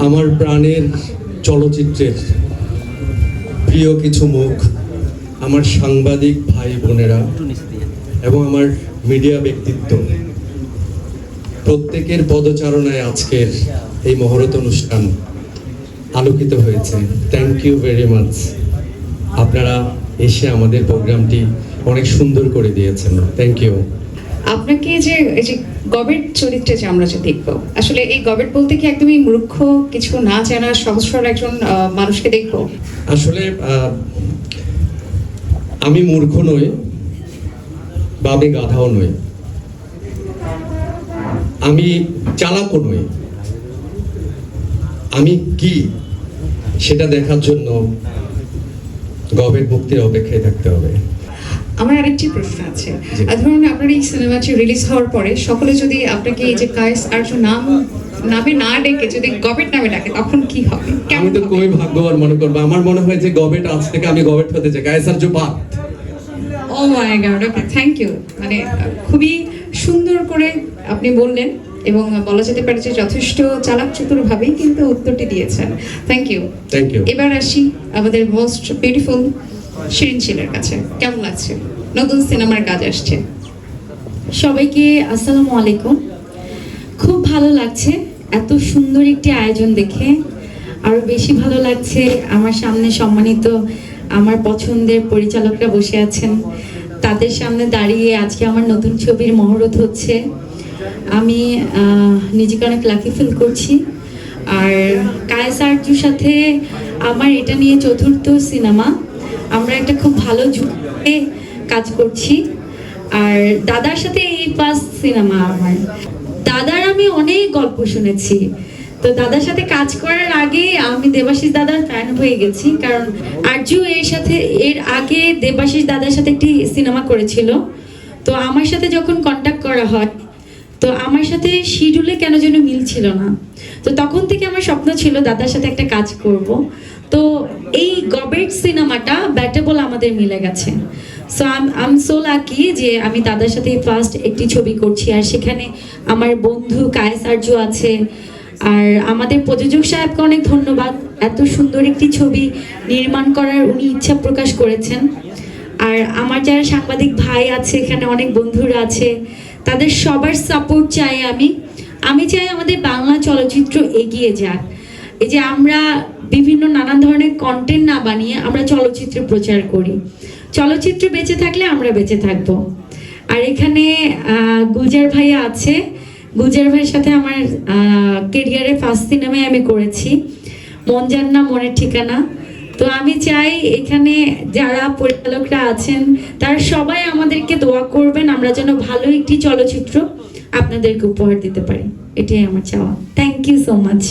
আমার প্রাণের চলচ্চিত্রের প্রিয় কিছু মুখ, আমার সাংবাদিক ভাই বোনেরা এবং আমার মিডিয়া ব্যক্তিত্ব, প্রত্যেকের পদচারণায় আজকের এই মহরত অনুষ্ঠান আলোকিত হয়েছে। Thank you very much. আপনারা এসে আমাদের প্রোগ্রামটি অনেক সুন্দর করে দিয়েছেন। Thank you. আপনাকে এই যে গবেট চরিত্রে যে আমরা যে দেখবো, আসলে এই গবেট বলতে কি একদমই মূর্খ, কিছু না জানা সহজ সরল একজন মানুষকে দেখবো? আসলে আমি মূর্খ নই বা আমি গাধাও নই, আমি চালাকও নই। আমি কি সেটা দেখার জন্য গবেট মুক্তির অপেক্ষায় থাকতে হবে। আমার আরেকটি প্রশ্ন আছে। ধরুন আপনার এই সিনেমাটি রিলিজ হওয়ার পরে সকলে যদি আপনাকে এই যে কায়েস আরজু নামে না ডেকে যদি গবেট নামে ডাকে, তখন কি হবে? আমি তো খুবই ভাগ্যবান মনে করবো। আমার মনে হয় যে গবেট, আজ থেকে আমি গবেট হতে চাই, কায়েস আরজু বাদ। ও মাই গড, ওকে, থ্যাংক ইউ। মানে খুবই সুন্দর করে আপনি বললেন এবং বলা যেতে পারে যে যথেষ্ট চালাক চতুর ভাবেই কিন্তু উত্তরটি দিয়েছেন। Thank you. Thank you. এবার আসি আমাদের মোস্ট বিউটিফুল শিরিন শিলের কাছে। কেমন লাগছে? নতুন সিনেমার কাজ আসছে। সবাইকে আসসালামু আলাইকুম। খুব ভালো লাগছে এত সুন্দর একটি আয়োজন দেখে। আরো বেশি ভালো লাগছে আমার সামনে সম্মানিত আমার পছন্দের পরিচালকরা বসে আছেন, তাদের সামনে দাঁড়িয়ে আজকে আমার নতুন ছবির মহরত হচ্ছে। আমি নিজেকে অনেক লাকি ফিল করছি। আর কায়েস আরজুর সাথে আমার এটা নিয়ে চতুর্থ সিনেমা। আমরা একটা খুব ভালো যুগে কাজ করছি। আর দাদার সাথে এই ফার্স্ট সিনেমা আমার। দাদার আমি অনেক গল্প শুনেছি, তো দাদার সাথে কাজ করার আগে আমি দেবাশিস দাদার ফ্যান হয়ে গেছি, কারণ আরজু এর আগে দেবাশিস দাদার সাথে একটি সিনেমা করেছিল। তো আমার সাথে যখন কন্ট্যাক্ট করা হয়, তো আমার সাথে শিডিউলে কেন যেন মিল ছিল না। তো তখন থেকে আমার স্বপ্ন ছিল দাদার সাথে একটা কাজ করব। তো এই গবেট সিনেমাটা ব্যাটেবল আমাদের মিলে গেছে। So I am so lucky যে আমি দাদার সাথে ফার্স্ট একটি ছবি করছি। আর সেখানে আমার বন্ধু কায়েস আরজু আছে। আর আমাদের প্রযোজক সাহেবকে অনেক ধন্যবাদ, এত সুন্দর একটি ছবি নির্মাণ করার উনি ইচ্ছা প্রকাশ করেছেন। আর আমার যারা সাংবাদিক ভাই আছে, এখানে অনেক বন্ধুরা আছে, তাদের সবার সাপোর্ট চাই আমি চাই আমাদের বাংলা চলচ্চিত্র এগিয়ে যাক। এই যে আমরা বিভিন্ন নানান ধরনের কন্টেন্ট না বানিয়ে আমরা চলচ্চিত্র প্রচার করি। চলচ্চিত্র বেঁচে থাকলে আমরা বেঁচে থাকবো। আর এখানে গুলজার ভাইয়া আছে। গুলজার ভাইয়ের সাথে আমার কেরিয়ারে ফার্স্ট সিনেমায় আমি করেছি, মন জান না মনের ঠিকানা। তো আমি চাই এখানে যারা পরিচালকরা আছেন তারা সবাই আমাদেরকে দোয়া করবেন, আমরা যেন ভালো একটি চলচ্চিত্র আপনাদেরকে উপহার দিতে পারি। এটাই আমার চাওয়া। Thank you so much.